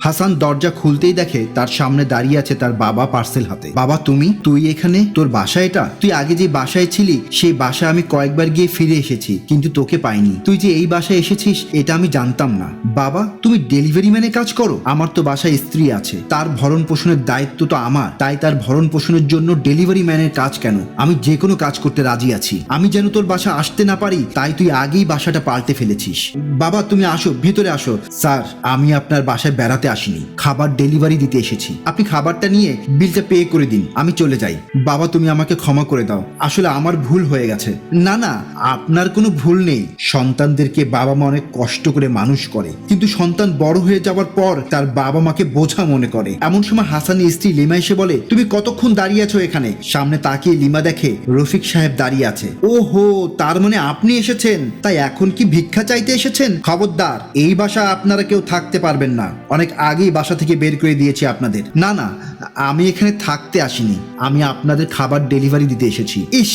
হাসান দরজা খুলতেই দেখে তার সামনে দাঁড়িয়ে আছে তার বাবা পার্সেল হাতে। বাবা তুই এখানে? তোর বাসা এটা? তুই আগে যে বাসায় ছিলি সেই বাসায় আমি কয়েকবার গিয়ে ফিরে এসেছি, কিন্তু তোকে পাইনি। তুই যে এই বাসায় এসেছিস এটা আমি জানতাম না। বাবা তুমি ডেলিভারি ম্যানে কাজ করো? আমার তো বাসায় স্ত্রী আছে, তার ভরণ পোষণের দায়িত্ব তো আমার, তাই তার ভরণ পোষণের জন্য ডেলিভারি ম্যানের কাজ কেন? আমি যে কোনো কাজ করতে রাজি আছি। আমি যেন তোর বাসা আসতে না পারি তাই তুই আগেই বাসাটা পাল্টে ফেলেছিস। বাবা তুমি আসো, ভিতরে আসো। স্যার আমি আপনার বাসায় বেড়াতে আসিনি, খাবার ডেলিভারি দিতে এসেছি। আপনি খাবারটা নিয়ে বিলটা পে করে দিন, আমি চলে যাই। বাবা তুমি আমাকে ক্ষমা করে দাও, আসলে আমার ভুল হয়ে গেছে। না না, আপনার কোনো ভুল নেই। সন্তানদেরকে বাবা মা অনেক কষ্ট করে মানুষ করে, কিন্তু সন্তান বড় হয়ে যাওয়ার পর তার বাবা মাকে বোঝা মনে করে। এমন সময় হাসানের স্ত্রী লিমা এসে বলে, তুমি কতক্ষণ দাঁড়িয়ে আছো এখানে? সামনে তাকিয়ে লিমা দেখে রফিক সাহেব দাঁড়িয়ে আছে। ওহো, তার মানে আপনি এসেছেন, তাই এখন কি ভিক্ষা চাইতে এসেছেন? খবরদার, এই বাসা আপনারা কেউ থাকতে পারবেন না, অনেক আগেই বাসা থেকে বের করে দিয়েছি আপনাদের। না না, আমি এখানে থাকতে আসিনি, আমি আপনাদের খাবার ডেলিভারি দিতে এসেছি। ইস,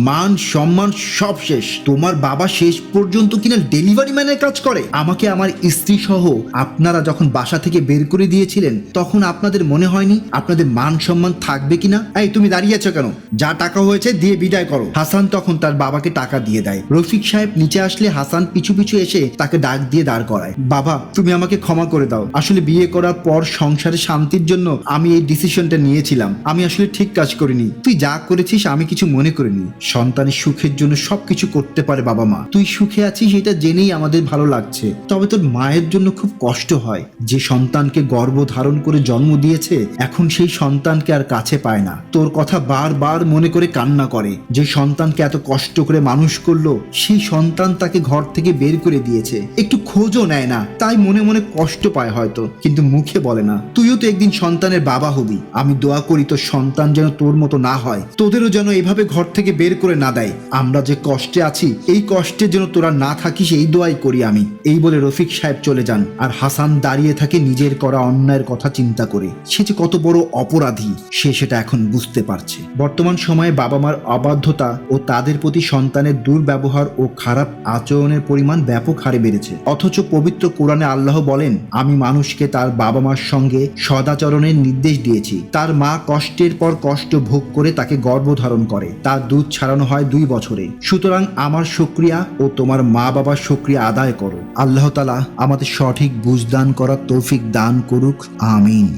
মান সম্মান সব শেষ। তোমার বাবা শেষ পর্যন্ত কিনা ডেলিভারি ম্যানের কাজ করে। আমাকে আমার স্ত্রী সহ আপনারা যখন বাসা থেকে বের করে দিয়েছিলেন তখন আপনাদের মনে হয়নি আপনাদের মান সম্মান থাকবে কিনা? এই তুমি দাঁড়িয়ে আছো কেন? যা টাকা হয়েছে দিয়ে বিদায় করো। হাসান তখন তার বাবাকে টাকা দিয়ে দেয়। রফিক সাহেব নিচে আসলে হাসান পিছু পিছু এসে তাকে ডাক দিয়ে দাঁড় করায়। বাবা তুমি আমাকে ক্ষমা করে দাও, আসলে বিয়ে করার পর সংসারে শান্তির জন্য আমি এই ডিসিশনটা নিয়েছিলাম, আমি আসলে ঠিক কাজ করিনি। তুই যা করেছিস আমি কিছু মনে করিনি। সন্তানের সুখের জন্য সবকিছু করতে পারে বাবা মা। তুই সুখে আছিস এটা জেনেই আমাদের ভালো লাগছে, তবে তোর মায়ের জন্য খুব কষ্ট হয়। যে সন্তানকে গর্ভ ধারণ করে জন্ম দিয়েছে এখন সেই সন্তানকে আর কাছে পায় না, তোর কথা বারবার মনে করে কান্না করে। যে সন্তানকে এত কষ্ট করে মানুষ করলো সেই সন্তান তাকে ঘর থেকে বের করে দিয়েছে, একটু খোঁজও নেয় না, তাই মনে মনে কষ্ট পায় হয়তো, কিন্তু মুখে বলে না। তুইও তো একদিন সন্তানের বাবা হবি, আমি দোয়া করি তোর সন্তান যেন তোর মতো না হয়, তোদেরও যেন এভাবে ঘর থেকে বের করে না দেয়। আমরা যে কষ্টে আছি এই কষ্টে যেন তোরা না থাকিস এই দোয়াই করি আমি। এই বলে রফিক সাহেব চলে যান, আর হাসান দাঁড়িয়ে থাকে নিজের করা অন্যায়ের কথা চিন্তা করে। সে যে কত বড় অপরাধী সে সেটা এখন বুঝতে পারছে। বর্তমান সময়ে বাবা মার অবাধ্যতা ও তাদের প্রতি সন্তানের দুর্ব্যবহার ও খারাপ আচরণের পরিমাণ ব্যাপক হারে বেড়েছে, অথচ পবিত্র কোরআনে আল্লাহ বলেন, আমি মানুষকে তার বাবা মার সঙ্গে সদাচরণের নির্দেশ দিয়েছি। তার মা কষ্টের পর কষ্ট ভোগ করে তাকে গর্ভধারণ করে, তার দুধ ছাড়ানো হয় 2 বছরে। সুতরাং আমার শুকরিয়া ও তোমার মা বাবার শুকরিয়া আদায় করো। আল্লাহ তাআলা আমাদের সঠিক বুঝদান করার তৌফিক দান করুক, আমিন।